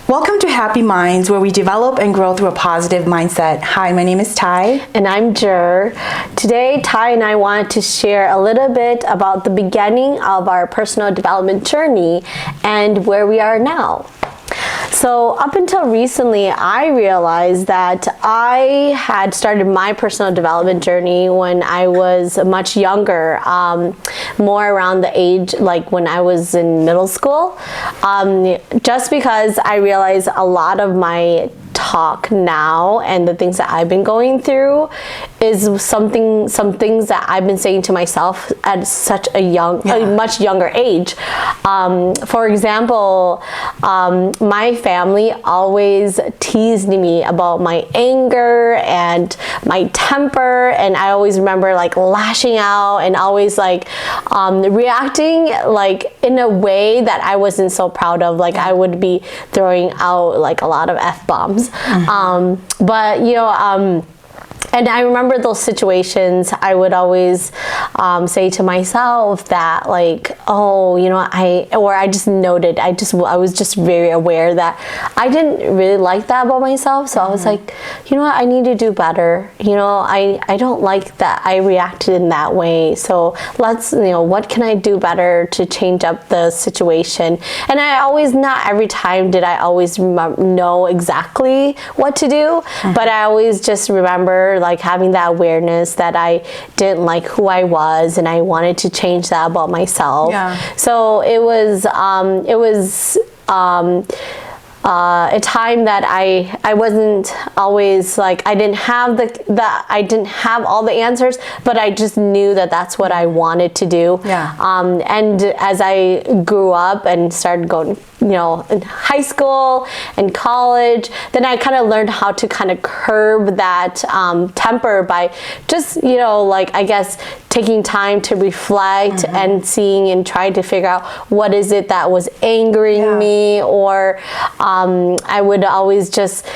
Welcome to Happy Minds, where we develop and grow through a positive mindset. Hi, my name is Ty. And I'm Jer. Today, Ty and I wanted to share a little bit about the beginning of our personal development journey and where we are now. So up until recently, I realized that I had started my personal development journey when I was much younger, more around the age like when I was in middle school, just because I realized a lot of my talk now and the things that I've been going through is some things that I've been saying to myself at such a much younger age. For example, my family always teased me about my anger and my temper, and I always remember like lashing out and always like reacting like in a way that I wasn't so proud of. Like I would be throwing out like a lot of F-bombs. But you know, and I remember those situations. I would always say to myself that like, oh, you know, I just noted, I was just very aware that I didn't really like that about myself. So I was like, you know what, I need to do better. You know, I don't like that I reacted in that way. So let's, you know, what can I do better to change up the situation? And not every time did I always know exactly what to do, but I always just remember like having that awareness that I didn't like who I was and I wanted to change that about myself. So it was a time that I wasn't always like, I didn't have all the answers, but I just knew that that's what I wanted to do. And as I grew up and started going, you know, in high school and college, then I kind of learned how to kind of curb that temper by just, you know, like I guess taking time to reflect and seeing and trying to figure out what is it that was angering me, or I would always just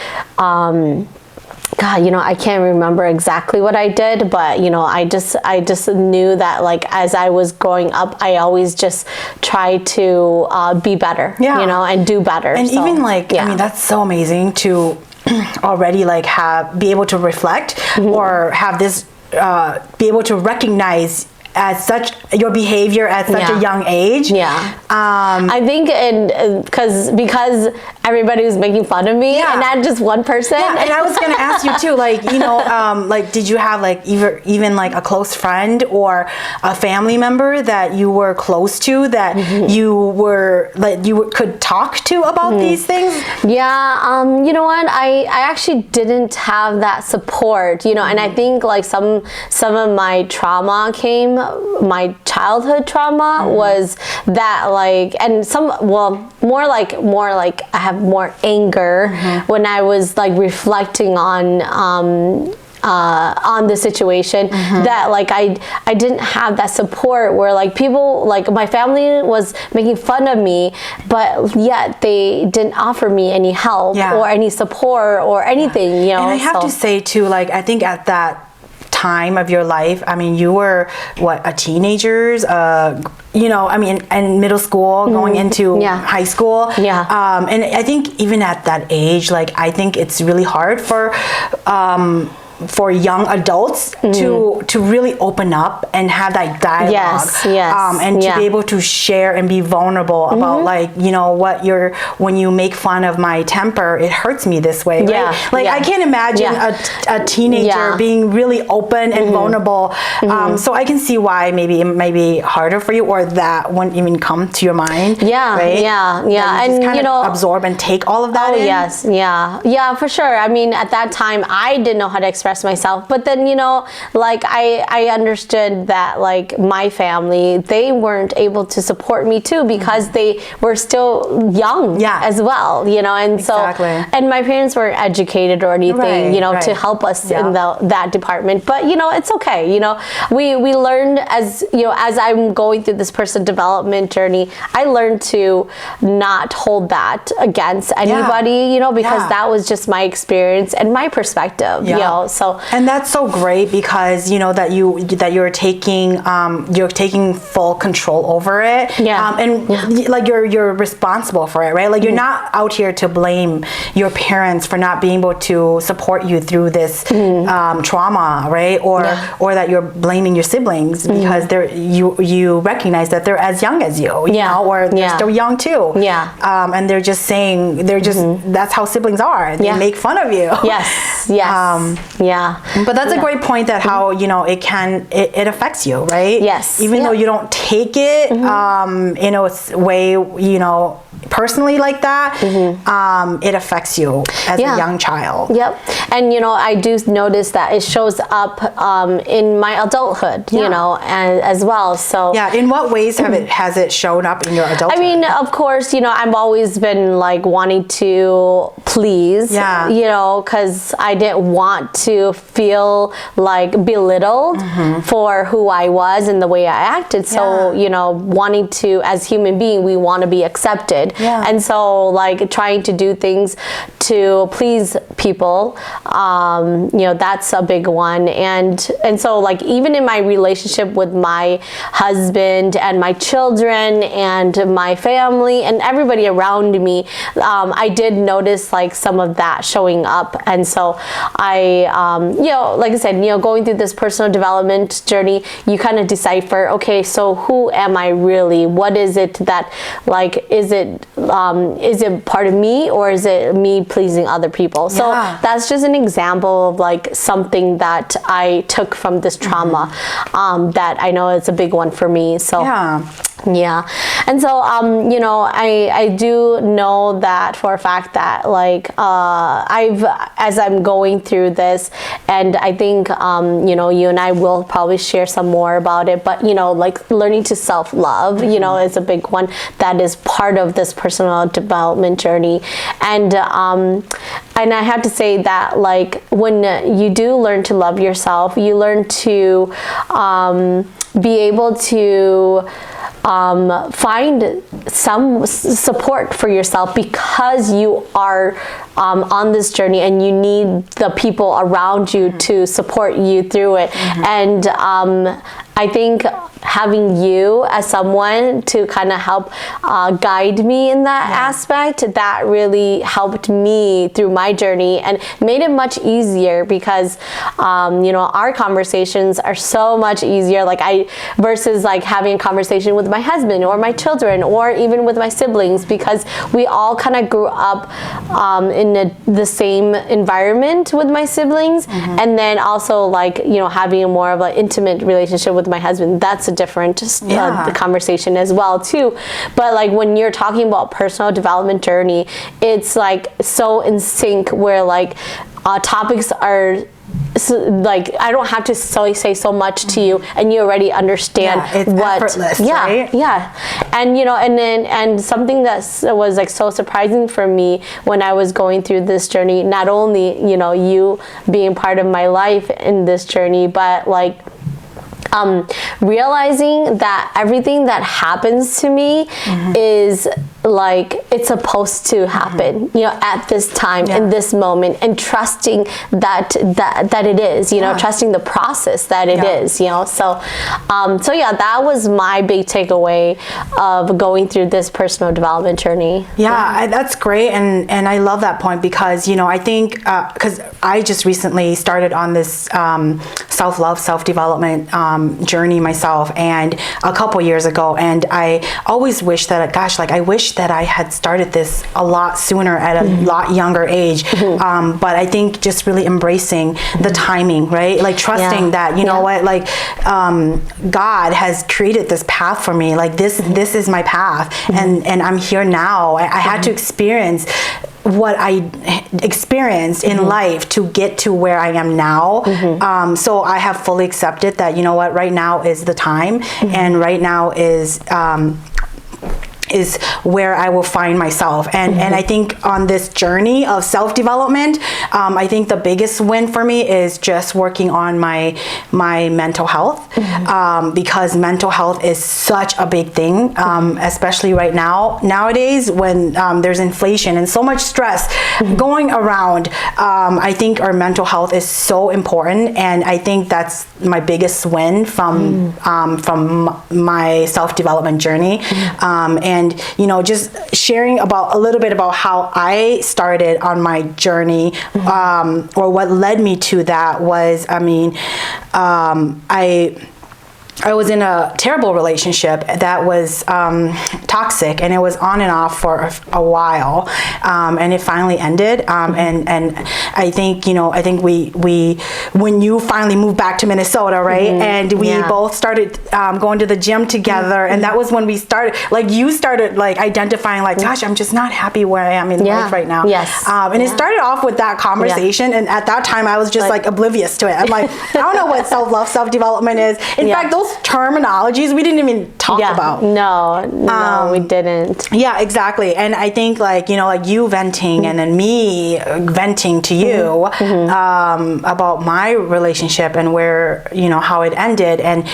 God, you know, I can't remember exactly what I did, but you know, I just knew that like as I was growing up, I always just tried to be better, you know, and do better. And so, even like, I mean, that's so amazing to already like be able to reflect or have this, be able to recognize at such your behavior at such a young age. I think because everybody was making fun of me and not just one person. And I was gonna ask you too, like, you know, like did you have like even like a close friend or a family member that you were close to that you were like could talk to about these things? You know what, I actually didn't have that support, you know, and I think like some of my trauma my childhood trauma was that like, and more like I have more anger when I was like reflecting on the situation, that like I didn't have that support where like people, like my family was making fun of me, but yet they didn't offer me any help or any support or anything, you know. And I have to say too, like I think at that time of your life, I mean, you were a teenagers, you know, I mean, and middle school going into high school. And I think even at that age, like I think it's really hard for young adults to really open up and have that dialogue, and to be able to share and be vulnerable about like, you know, when you make fun of my temper, it hurts me this way, right? Like I can't imagine a teenager being really open and vulnerable. So I can see why maybe it might be harder for you, or that wouldn't even come to your mind. Right? And you know, absorb and take all of that in. For sure. I mean, at that time I didn't know how to express myself, but then, you know, like I understood that like my family, they weren't able to support me too, because they were still young as well, you know, and so and my parents weren't educated or anything, you know, to help us in that department. But you know, it's okay, you know, we learned, as you know, as I'm going through this personal development journey, I learned to not hold that against anybody, you know, because that was just my experience and my perspective, you know. So and that's so great because you know that you're taking full control over it. Like you're responsible for it, right? Like you're not out here to blame your parents for not being able to support you through this trauma, right? Or that you're blaming your siblings because you recognize that they're as young as you know, or they're still young too. And they're just saying that's how siblings are. They make fun of you. But that's a great point that how you know it affects you, right? Even though you don't take it in a way, you know, personally like that, it affects you as a young child. And you know, I do notice that it shows up in my adulthood, you know, and as well. So in what ways has it shown up in your adulthood? I mean, of course, you know, I've always been like wanting to please, you know, because I didn't want to feel like belittled for who I was and the way I acted. So, you know, wanting to, as human being, we want to be accepted. And so like trying to do things to please people, you know, that's a big one. And so like even in my relationship with my husband and my children and my family and everybody around me, I did notice like some of that showing up. And so I, you know, like I said, you know, going through this personal development journey, you kind of decipher, okay, so who am I really? What is it that, like, is it part of me or is it me pleasing other people? So that's just an example of like something that I took from this trauma that I know is a big one for me. So and so you know, I do know that for a fact that like as I'm going through this, and I think you know, you and I will probably share some more about it, but you know, like learning to self-love, you know, is a big one that is part of this personal development journey. And I have to say that like when you do learn to love yourself, you learn to be able to find some support for yourself because you are on this journey and you need the people around you to support you through it. And I think having you as someone to kind of help guide me in that aspect, that really helped me through my journey and made it much easier because you know, our conversations are so much easier, like versus like having a conversation with my husband or my children or even with my siblings, because we all kind of grew up in the same environment with my siblings. And then also like, you know, having a more of an intimate relationship with my husband, that's a different the conversation as well too. But like when you're talking about personal development journey, it's like so in sync where like topics are like I don't have to say so much to you and you already understand it's what effortless, right? And you know, and something that was like so surprising for me when I was going through this journey, not only, you know, you being part of my life in this journey, but like realizing that everything that happens to me is like it's supposed to happen, you know, at this time, in this moment, and trusting that it is, you know, trusting the process that it is, you know. So that was my big takeaway of going through this personal development journey. That's great, and I love that point because, you know, I think because I just recently started on this self-love, self-development journey myself, and a couple years ago, and I always wish that, gosh, like I wish that I had started this a lot sooner at a lot younger age. But I think just really embracing the timing, right? Like trusting that, you know what, like God has created this path for me. Like this is my path, and I'm here now. I had to experience what I experienced in life to get to where I am now. So I have fully accepted that, you know what, right now is the time, and right now is is where I will find myself. And I think on this journey of self-development, I think the biggest win for me is just working on my mental health, because mental health is such a big thing, especially right nowadays when there's inflation and so much stress going around. I think our mental health is so important, and I think that's my biggest win from my self-development journey. And just sharing a little bit about how I started on my journey, or what led me to that was, I was in a terrible relationship that was toxic, and it was on and off for a while, and it finally ended. And I think we when you finally moved back to Minnesota, right? And we both started going to the gym together, and that was when we started. Like you started identifying, gosh, I'm just not happy where I am in life right now. Yes. And it started off with that conversation, and at that time I was just oblivious to it. I'm like, I don't know what self-love, self-development is. In fact, those terminologies we didn't even talk about. No, we didn't. Yeah, exactly. And I think you venting and then me venting to you about my relationship and where how it ended, and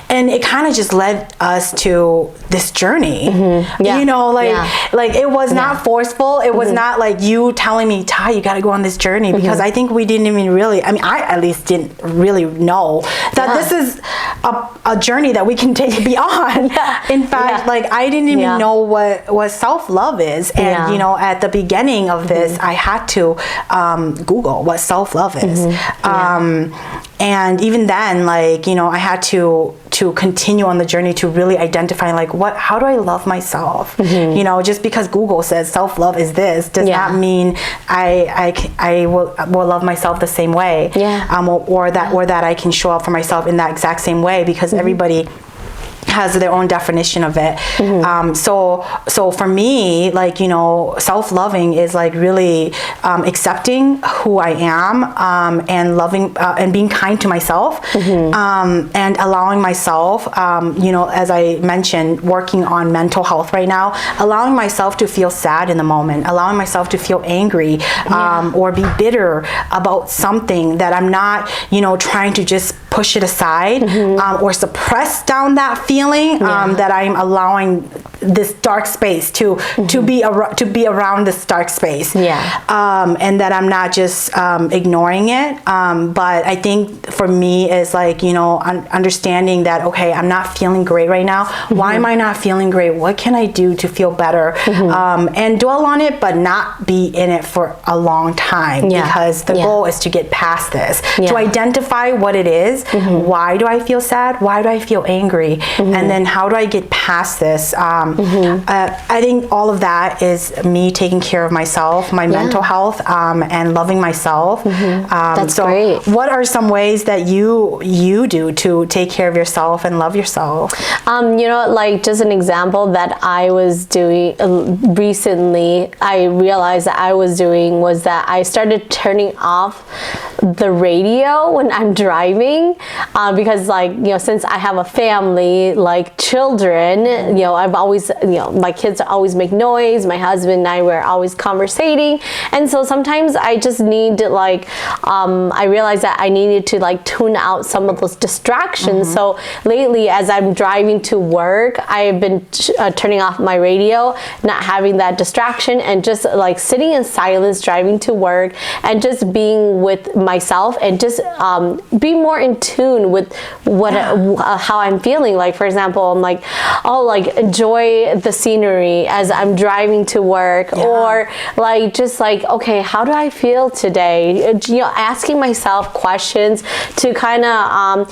it kind of just led us to this journey. It was not forceful. It was not like you telling me, Ty, you got to go on this journey, because I think we didn't even really, I at least didn't really know that this is a journey that we can take beyond. In fact, I didn't even know what self-love is. And, at the beginning of this, I had to Google what self-love is. And even then, I had to continue on the journey to really identify, how do I love myself? Just because Google says self-love is this, does not mean I will love myself the same way. Or that I can show up for myself in that exact same way, because everybody has their own definition of it. So for me, self-loving is really accepting who I am, and loving and being kind to myself, and allowing myself, as I mentioned, working on mental health right now, allowing myself to feel sad in the moment, allowing myself to feel angry, or be bitter about something, that I'm not, trying to just push it aside, or suppress down that feeling, that I'm allowing this dark space to be around this dark space, and that I'm not just ignoring it. But I think for me is understanding that, okay, I'm not feeling great right now. Why am I not feeling great? What can I do to feel better? And dwell on it, but not be in it for a long time, because the goal is to get past this, to identify what it is. Why do I feel sad? Why do I feel angry? And then how do I get past this? I think all of that is me taking care of myself, my mental health, and loving myself. That's great. What are some ways that you do to take care of yourself and love yourself? Just an example that I was doing recently, I realized that I was doing was that I started turning off the radio when I'm driving, because since I have a family, children, I've always, my kids always make noise, my husband and I were always conversating, and so sometimes I just need to I realized that I needed to tune out some of those distractions. So lately, as I'm driving to work, I've been turning off my radio, not having that distraction, and just sitting in silence driving to work, and just being with myself, and just be more in tune with how I'm feeling. For example, I'm enjoy the scenery as I'm driving to work, or okay, how do I feel today? Asking myself questions to kind of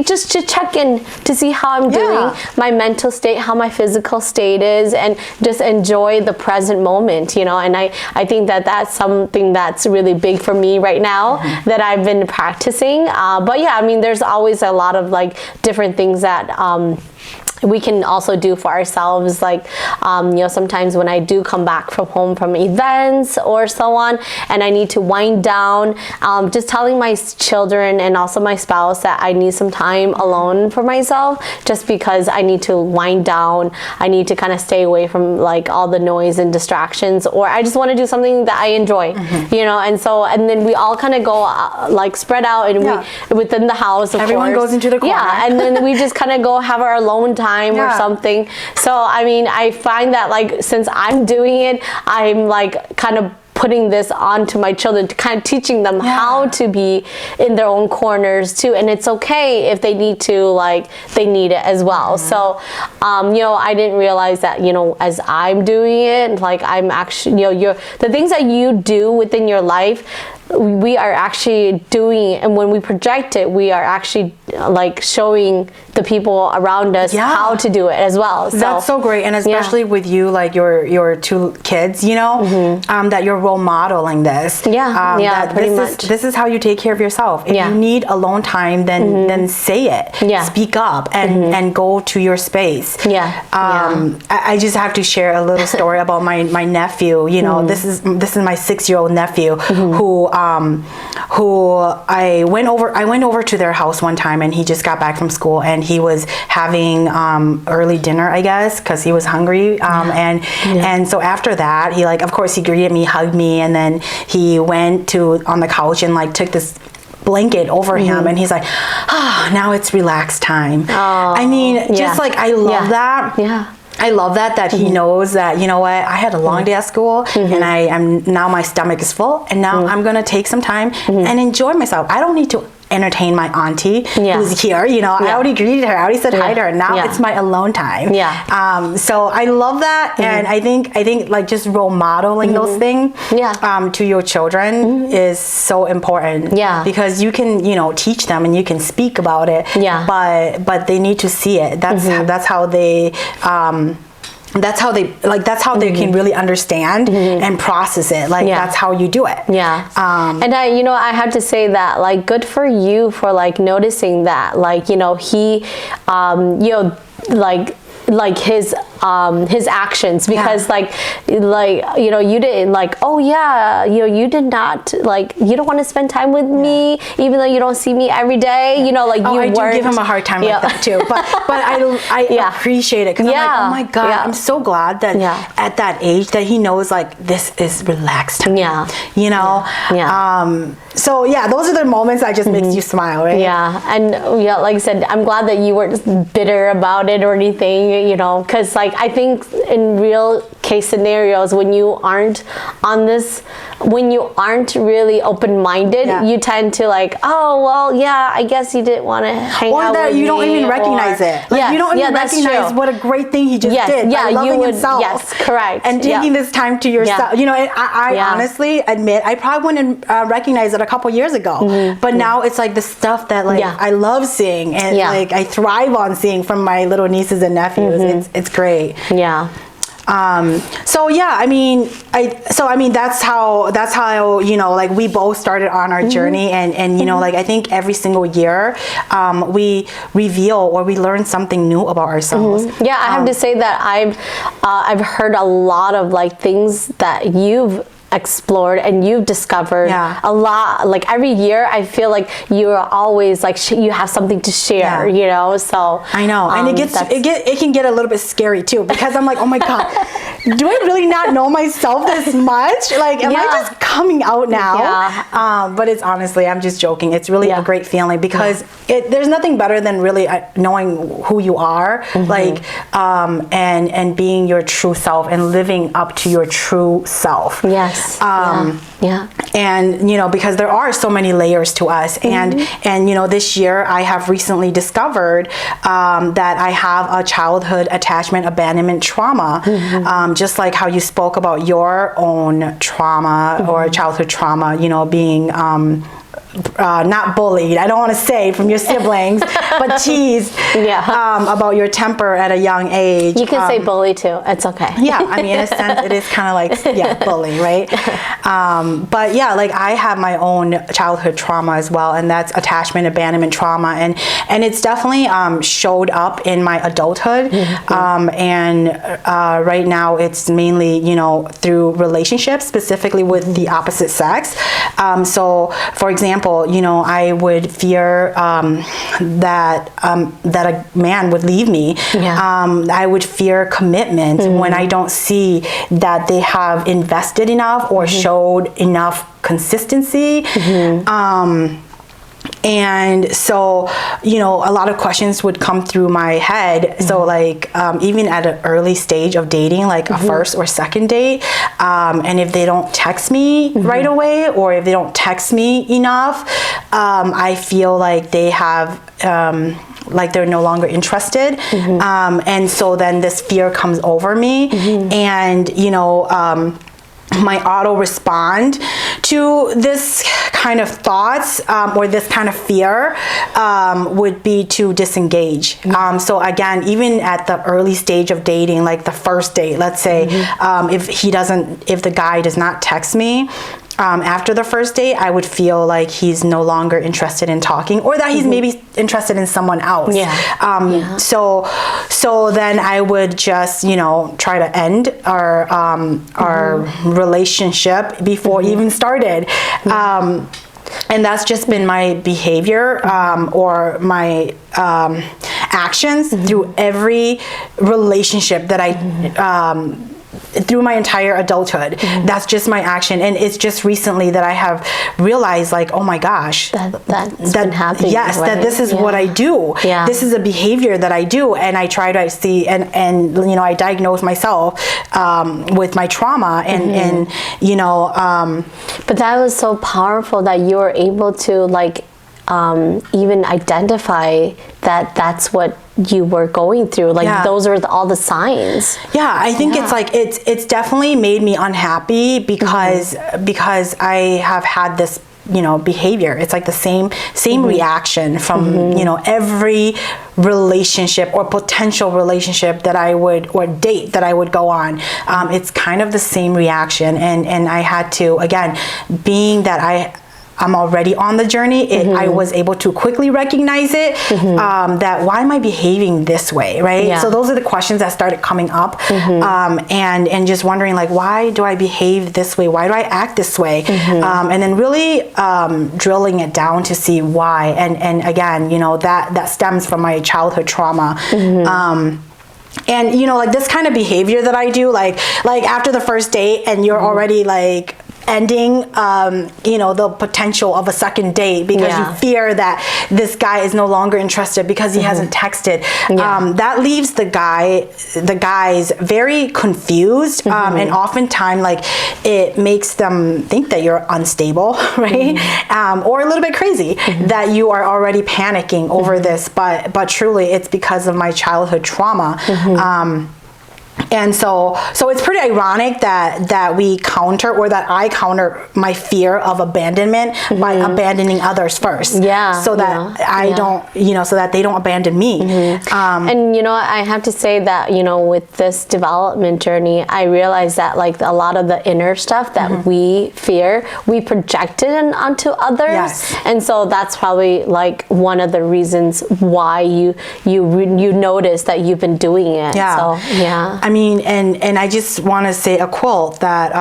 just to check in to see how I'm doing, my mental state, how my physical state is, and just enjoy the present moment, and I think that that's something that's really big for me right now that I've been practicing. But there's always a lot of different things that we can also do for ourselves. Like, sometimes when I do come back from home from events or so on, and I need to wind down, just telling my children and also my spouse that I need some time alone for myself, just because I need to wind down. I need to kind of stay away from like all the noise and distractions, or I just want to do something that I enjoy, and then we all kind of go like spread out and we within the house. Everyone goes into the corner. Yeah, and then we just kind of go have our alone time or something. So I mean, I find that like since I'm doing it, I'm like kind of putting this onto my children, to kind of teaching them how to be in their own corners too, and it's okay if they need to, like they need it as well. So I didn't realize that as I'm doing it, like I'm actually the things that you do within your life, we are actually doing, and when we project it, we are actually like showing the people around us how to do it as well. So that's so great, and especially with you, like your two kids, that you're role modeling this. Pretty much. This is how you take care of yourself. If you need alone time, then say it. Speak up and go to your space. I just have to share a little story about my nephew. This is my 6-year-old nephew who I went over to their house one time, and he just got back from school, and he was having early dinner, I guess, because he was hungry. And so after that, he of course he greeted me, hugged me, and then he went on the couch and like took this blanket over him, and he's like, now it's relaxed time. I mean, just like I love that. I love that he knows that, I had a long day at school, and now my stomach is full, and now I'm going to take some time and enjoy myself. I don't need to entertain my auntie who's here. I already greeted her. I already said hi to her. Now it's my alone time. So I love that, and I think like just role modeling those things to your children is so important. Because you can teach them and you can speak about it. But they need to see it. That's how they. That's how they can really understand and process it. Like that's how you do it. And I have to say that like good for you for like noticing that, like he like his actions, because you didn't you did not you don't want to spend time with me, even though you don't see me every day. I do give him a hard time like that too, but I appreciate it, because I'm like, oh my God, I'm so glad that at that age that he knows like this is relaxed time. So those are the moments that just makes you smile, right? And like I said, I'm glad that you weren't bitter about it or anything, because like I think in real case scenarios, when you aren't really open-minded, you tend to like, oh well, I guess you didn't want to hang out with me. Or that you don't even recognize it. Like you don't even recognize what a great thing he just did by loving himself. Yes, correct. And taking this time to yourself. I honestly admit I probably wouldn't recognize it a couple years ago. But now it's like the stuff that like I love seeing, and like I thrive on seeing from my little nieces and nephews. It's great. That's how like we both started on our journey, and like I think every single year we reveal or we learn something new about ourselves. I have to say that I've heard a lot of like things that you've explored and you've discovered a lot. Like every year I feel like you're always like you have something to share, so I know. And it can get a little bit scary too, because I'm like, oh my God, do I really not know myself this much? Like am I just coming out now? But it's honestly, I'm just joking, it's really a great feeling, because there's nothing better than really knowing who you are, like and being your true self and living up to your true self. And because there are so many layers to us, and this year I have recently discovered that I have a childhood attachment abandonment trauma, just like how you spoke about your own trauma or childhood trauma, being not bullied, I don't want to say from your siblings, but teased about your temper at a young age. You can say bully too. It's okay. Yeah, I mean, in a sense, it is kind of like, bully, right? But yeah, like I have my own childhood trauma as well, and that's attachment abandonment trauma, and it's definitely showed up in my adulthood, and right now it's mainly, through relationships, specifically with the opposite sex. So, for example, I would fear that a man would leave me. I would fear commitment when I don't see that they have invested enough or showed enough consistency. And so, a lot of questions would come through my head. So like, even at an early stage of dating, like a first or second date, and if they don't text me right away, or if they don't text me enough, I feel like they have, like they're no longer interested. And so then this fear comes over me, and, my auto respond to this kind of thoughts or this kind of fear would be to disengage. So again, even at the early stage of dating, like the first date, let's say, if the guy does not text me after the first date, I would feel like he's no longer interested in talking, or that he's maybe interested in someone else. So then I would just, try to end our relationship before it even started. And that's just been my behavior or my actions through every relationship that I through my entire adulthood. That's just my action, and it's just recently that I have realized, like, oh my gosh, that's been happening. Yes, right? That this is what I do. This is a behavior that I do, and I try to see, and I diagnose myself with my trauma, and But that was so powerful that you were able to like even identify that that's what you were going through, like those are all the signs. I think it's like it's definitely made me unhappy because I have had this behavior. It's like the same reaction from every relationship or potential relationship that I would, or date that I would go on. It's kind of the same reaction, and I had to, again, being that I'm already on the journey, I was able to quickly recognize it, that why am I behaving this way, right? So those are the questions that started coming up, and just wondering, like, why do I behave this way? Why do I act this way? And then really drilling it down to see why. And again, that stems from my childhood trauma. And like this kind of behavior that I do, like after the first date and you're already like ending the potential of a second date because you fear that this guy is no longer interested because he hasn't texted. That leaves the guys very confused, and oftentimes like it makes them think that you're unstable, right? Or a little bit crazy, that you are already panicking over this, but truly it's because of my childhood trauma. And so it's pretty ironic that we counter, or that I counter my fear of abandonment by abandoning others first. So that I don't, so that they don't abandon me. And I have to say that, with this development journey, I realized that like a lot of the inner stuff that we fear, we projected onto others. And so that's probably like one of the reasons why you notice that you've been doing it. So, I mean, and I just want to say a quote that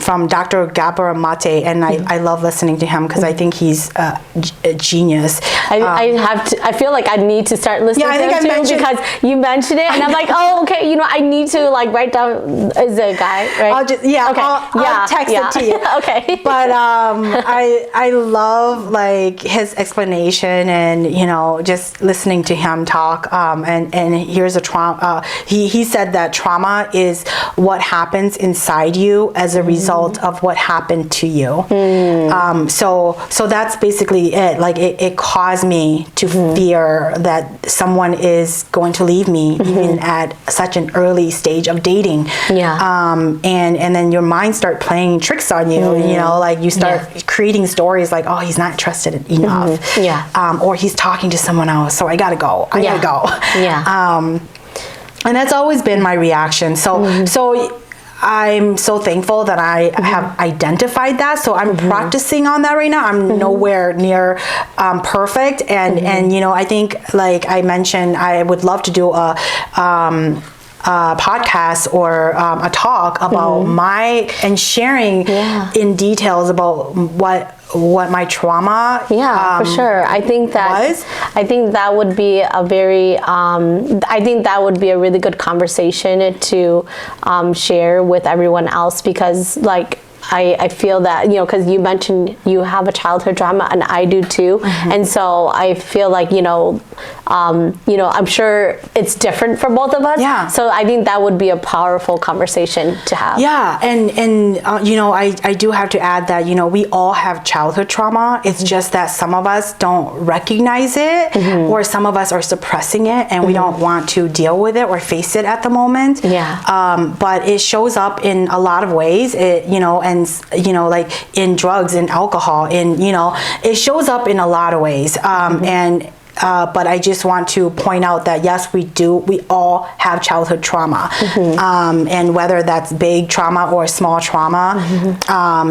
from Dr. Gabor Mate, and I love listening to him because I think he's a genius. I feel like I need to start listening to him too, because you mentioned it, and I'm like, oh, okay, I need to like write down, is it a guy, right? I'll text it to you. Okay. But I love like his explanation, and just listening to him talk. And here's a trauma. He said that trauma trauma is what happens inside you as a result of what happened to you. So that's basically it. Like it caused me to fear that someone is going to leave me even at such an early stage of dating. And then your mind start playing tricks on you. You know, like you start creating stories like, oh, he's not interested enough. Or he's talking to someone else, so I gotta go. I gotta go. And that's always been my reaction. So I'm so thankful that I have identified that. So I'm practicing on that right now. I'm nowhere near perfect. And you know, I think, like I mentioned, I would love to do a podcast or a talk about and sharing in details about what my trauma for sure. I think that would be a very I think that would be a really good conversation to share with everyone else, because like I feel that, you know, because you mentioned you have a childhood trauma and I do too, and so I feel like, you know, I'm sure it's different for both of us. So I think that would be a powerful conversation to have. And you know, I do have to add that, you know, we all have childhood trauma. It's just that some of us don't recognize it, or some of us are suppressing it, and we don't want to deal with it or face it at the moment. But it shows up in a lot of ways. You know, and you know, like in drugs and alcohol, and you know, it shows up in a lot of ways. But I just want to point out that yes, we all have childhood trauma, and whether that's big trauma or small trauma,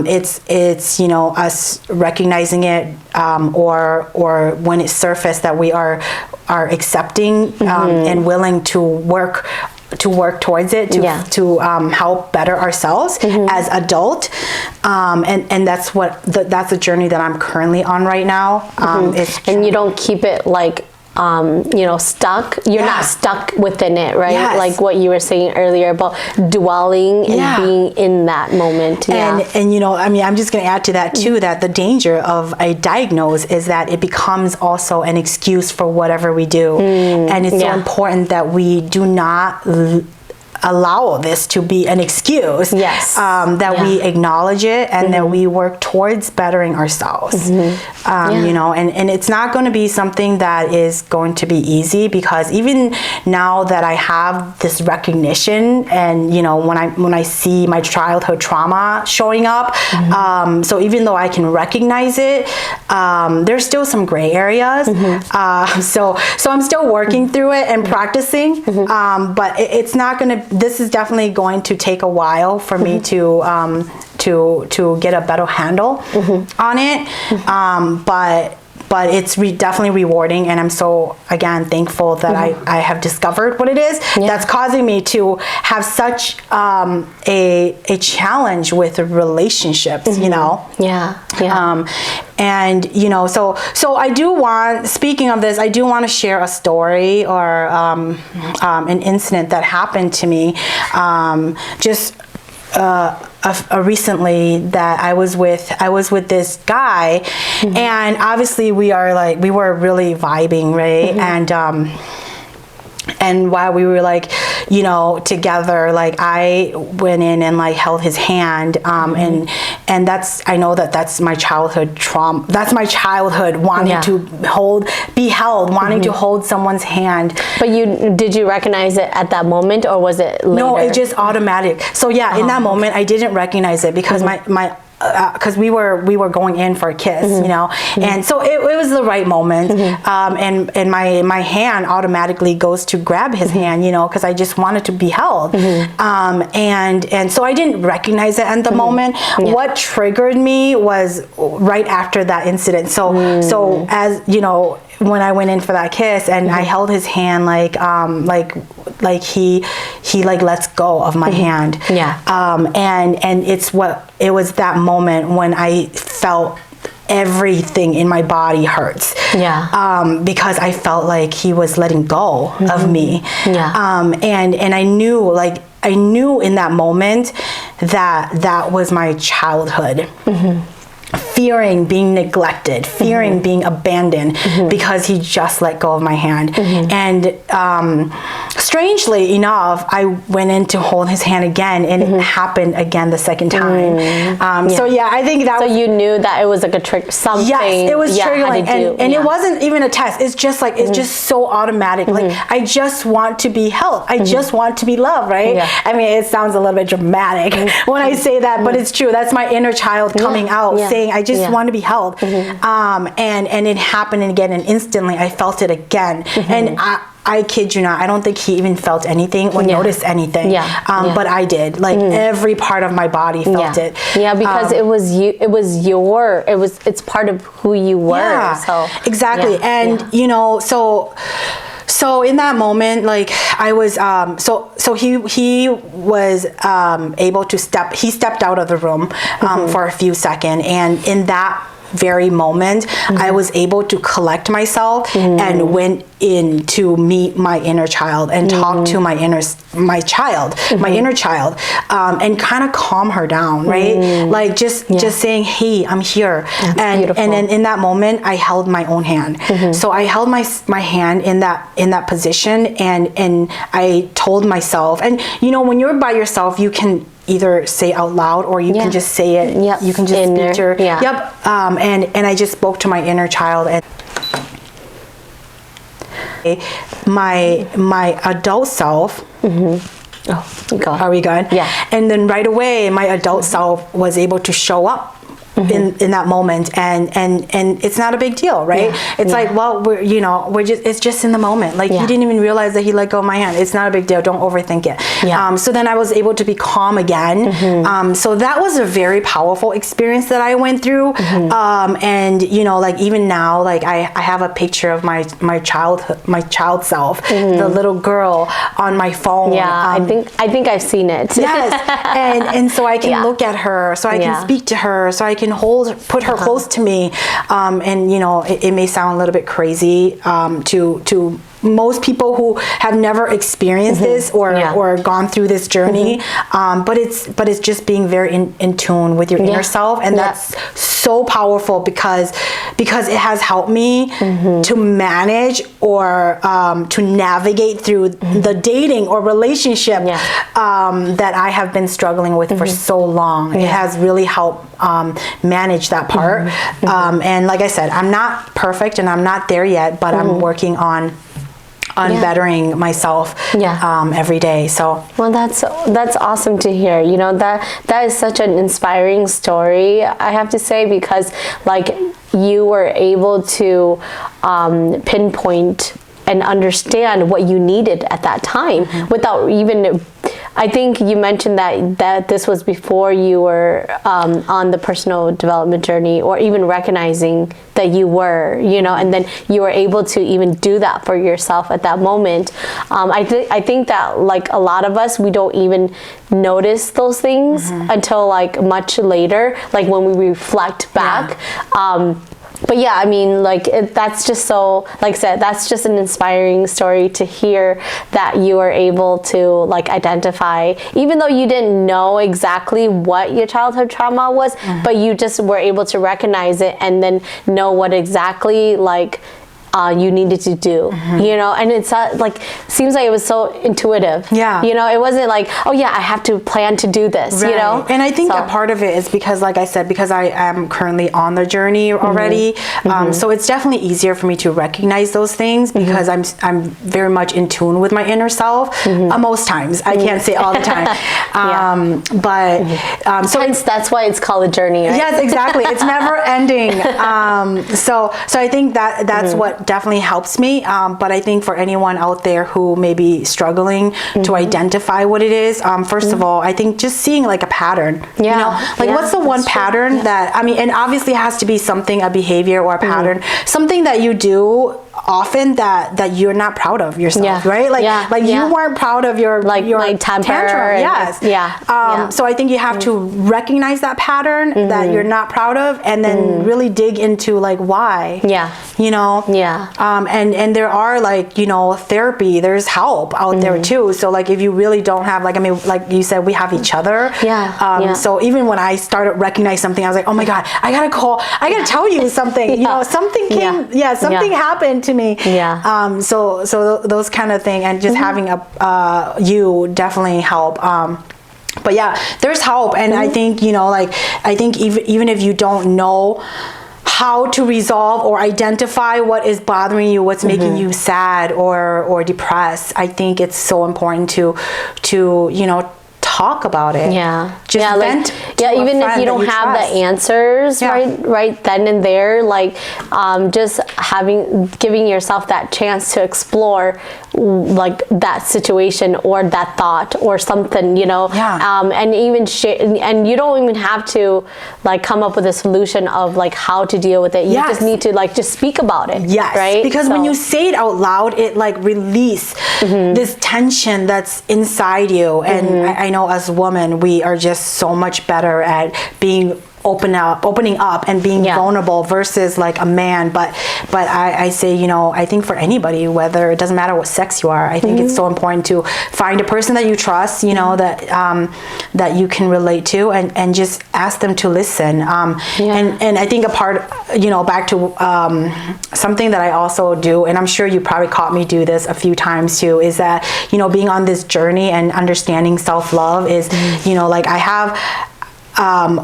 it's you know, us recognizing it, or when it surfaced, that we are accepting and willing to work towards it to help better ourselves as adult, and that's that's a journey that I'm currently on right now. And you don't keep it like you know, stuck. You're not stuck within it, right? Like what you were saying earlier about dwelling and being in that moment. And you know, I mean, I'm just going to add to that too, that the danger of a diagnose is that it becomes also an excuse for whatever we do. And it's so important that we do not allow this to be an excuse. That we acknowledge it, and that we work towards bettering ourselves. You know, and it's not going to be something that is going to be easy, because even now that I have this recognition, and you know, when I see my childhood trauma showing up, so even though I can recognize it, there's still some gray areas. So I'm still working through it and practicing, but it's not going to. This is definitely going to take a while for me to get a better handle on it. But it's definitely rewarding, and I'm so, again, thankful that I have discovered what it is that's causing me to have such a challenge with relationships, you know? And you know, so I do want, speaking of this, I do want to share a story or an incident that happened to me recently, that I was with this guy, and obviously we were really vibing, right? And while we were like, you know, together, like I went in and like held his hand, and I know that's my childhood trauma. That's my childhood wanting to be held, wanting to hold someone's hand. But did you recognize it at that moment, or was it later? No, it just automatic. So in that moment, I didn't recognize it, because because we were going in for a kiss, you know, and so it was the right moment, and my hand automatically goes to grab his hand, you know, because I just wanted to be held, and so I didn't recognize it at the moment. What triggered me was right after that incident. So as you know, when I went in for that kiss and I held his hand, like he like lets go of my hand. And it was that moment when I felt everything in my body hurts. Because I felt like he was letting go of me. And I knew in that moment that was my childhood fearing being neglected, fearing being abandoned because he just let go of my hand. And strangely enough, I went in to hold his hand again, and it happened again the second time. So yeah, I think that. So you knew that it was like a trick, something. Yes, it was triggering, and yeah. it wasn't even a test. It's just like it's just so automatic. Like I just want to be held. I just want to be loved, right? Yeah. I mean, it sounds a little bit dramatic when I say that, but it's true. That's my inner child coming out, saying, "I just want to be held." And it happened again, and instantly I felt it again, and I kid you not, I don't think he even felt anything or noticed anything. But I did. Like every part of my body felt it. Yeah, because it was you. It's part of who you were. Yeah, so exactly. And you know, so in that moment, like I was, so he was able to stepped out of the room for a few seconds, and in that very moment I was able to collect myself and went in to meet my inner child and talk to my inner child and kind of calm her down, right? Like just saying, hey, I'm here. And then in that moment I held my own hand. So I held my hand in that position, and I told myself, and you know, when you're by yourself, you can either say out loud or you can just say it. You can just speak to her. And I just spoke to my inner child, and my adult self. Are we good? Yeah. And then right away, my adult self was able to show up in that moment, and it's not a big deal, right? It's like, well, it's just in the moment. Like he didn't even realize that he let go of my hand. It's not a big deal. Don't overthink it. So then I was able to be calm again. So that was a very powerful experience that I went through. And you know, like even now, like I have a picture of my child self, the little girl, on my phone. I think I've seen it. Yes. And so I can look at her, so I can speak to her, so I can put her close to me, and you know, it may sound a little bit crazy to most people who have never experienced this or gone through this journey, but it's just being very in tune with your inner self, and that's so powerful because it has helped me to manage or to navigate through the dating or relationship that I have been struggling with for so long. It has really helped manage that part, and like I said, I'm not perfect and I'm not there yet, but I'm working on bettering myself every day. So well, that's awesome to hear. You know, that is such an inspiring story, I have to say, because like you were able to pinpoint and understand what you needed at that time without even. I think you mentioned that this was before you were on the personal development journey, or even recognizing that you were, you know, and then you were able to even do that for yourself at that moment. I think that like a lot of us, we don't even notice those things until like much later, like when we reflect back. But yeah, I mean, like that's just so, like I said, that's just an inspiring story to hear that you are able to like identify, even though you didn't know exactly what your childhood trauma was, but you just were able to recognize it and then know what exactly like you needed to do, you know, and it's like, seems like it was so intuitive. You know, it wasn't like, oh yeah, I have to plan to do this, you know? And I think a part of it is because, like I said, because I am currently on the journey already, so it's definitely easier for me to recognize those things because I'm very much in tune with my inner self most times. I can't say all the time. But so hence, that's why it's called a journey, right? Yes, exactly. It's never ending. So I think that's what definitely helps me, but I think for anyone out there who may be struggling to identify what it is, first of all, I think just seeing like a pattern, you know, like what's the one pattern that, I mean, and obviously it has to be something, a behavior or a pattern, something that you do often that you're not proud of yourself, Yeah. right? Like Yeah. like Yeah. you weren't proud of your Like my temper and- Yes. yeah. Yeah. So I think you have to recognize that pattern that you're not proud of, and then really dig into like why. Yeah. You know. Yeah. And there are like, you know, therapy. There's help out there too. So like if you really don't have, like, I mean, like you said, we have each other. Yeah. So even when I started recognizing something, I was like, oh my God, I gotta call. I gotta tell you something. You know, something came. Yeah. Something happened to me. Yeah. So those kind of thing, and just having you definitely help. But yeah, there's help, and I think, you know, like, I think even if you don't know how to resolve or identify what is bothering you, what's making you sad or depressed, I think it's so important to you know, talk about it. Yeah. Just yeah, vent like, to yeah, a even if friend you that don't have trust. the answers right then and there, like just giving yourself that chance to explore like that situation or that thought or something, you know. And even and you don't even have to like come up with a solution of like how to deal with it. You just need to like just speak about it. Right? Because when you say it out loud, it like release this tension that's inside you. And I know as women, we are just so much better at being opening up and being vulnerable versus like a man. But I say, you know, I think for anybody, whether, it doesn't matter what sex you are, I think it's so important to find a person that you trust, you know, that you can relate to, and just ask them to listen. And I think a part, you know, back to something that I also do, and I'm sure you probably caught me do this a few times too, is that, you know, being on this journey and understanding self-love is, you know, like I have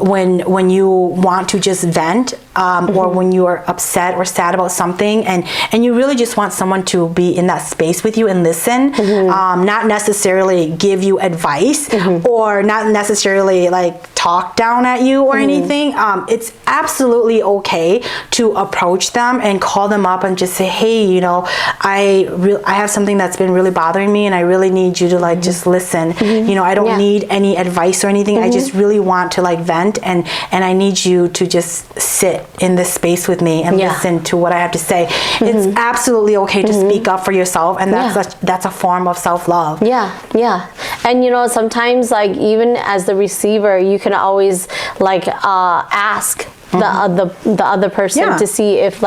when you want to just vent, or when you are upset or sad about something, and you really just want someone to be in that space with you and listen, not necessarily give you advice, or not necessarily like talk down at you or anything. It's absolutely okay to approach them and call them up and just say, hey, you know, I have something that's been really bothering me, and I really need you to like just listen. You know, I don't need any advice or anything. I just really want to like vent, and I need you to just sit in this space with me and listen to what I have to say. It's absolutely okay to speak up for yourself, and that's a form of self-love. And you know, sometimes like even as the receiver, you can always like ask the other person to see if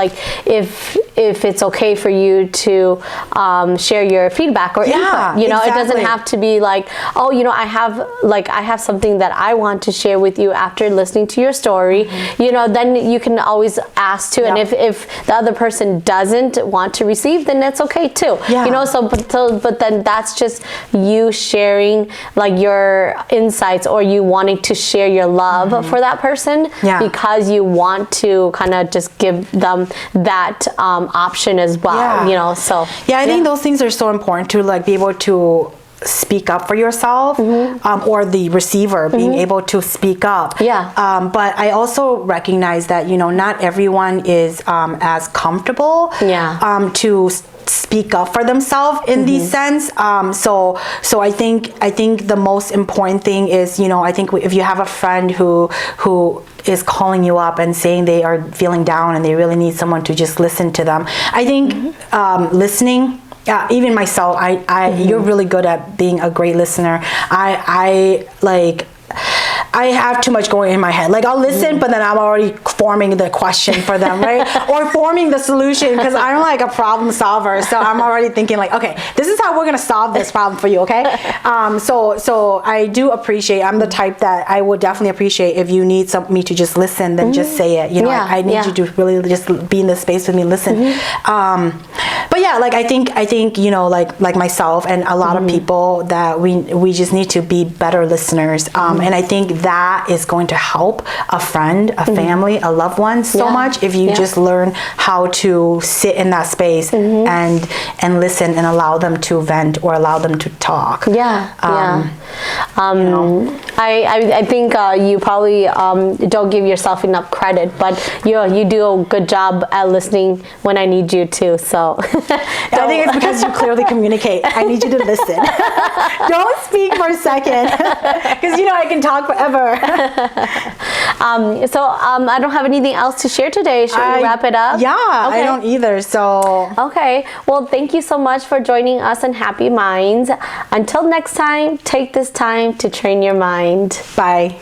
it's okay for you to share your feedback or input. You know, it doesn't have to be like, oh, you know, I have something that I want to share with you after listening to your story. You know, then you can always ask too. And if the other person doesn't want to receive, then that's okay too. You know, but then that's just you sharing like your insights, or you wanting to share your love for that person, because you want to kind of just give them that option as well. You know, so I think those things are so important to like be able to speak up for yourself, or the receiver being able to speak up. But I also recognize that, you know, not everyone is as comfortable to speak up for themselves in these sense. So I think the most important thing is, you know, I think if you have a friend who is calling you up and saying they are feeling down and they really need someone to just listen to them, I think listening. Even myself, you're really good at being a great listener. I have too much going in my head. Like I'll listen, but then I'm already forming the question for them, right? Or forming the solution, because I'm like a problem solver. So I'm already thinking like, okay, this is how we're gonna solve this problem for you, okay? So I do appreciate. I'm the type that I would definitely appreciate if you need me to just listen, then just say it. You know, I need you to really just be in the space with me, listen. But yeah, like I think you know, like myself and a lot of people, that we just need to be better listeners. And I think that is going to help a friend, a family, a loved one so much if you just learn how to sit in that space and listen and allow them to vent or allow them to talk. You know. I think you probably don't give yourself enough credit, but you do a good job at listening when I need you to. So I think it's because you clearly communicate. I need you to listen. Don't speak for a second, because you know I can talk forever. I don't have anything else to share today. Should we wrap it up? Yeah, Okay. I don't either. So Okay, well, thank you so much for joining us on Happy Minds. Until next time, take this time to train your mind. bye.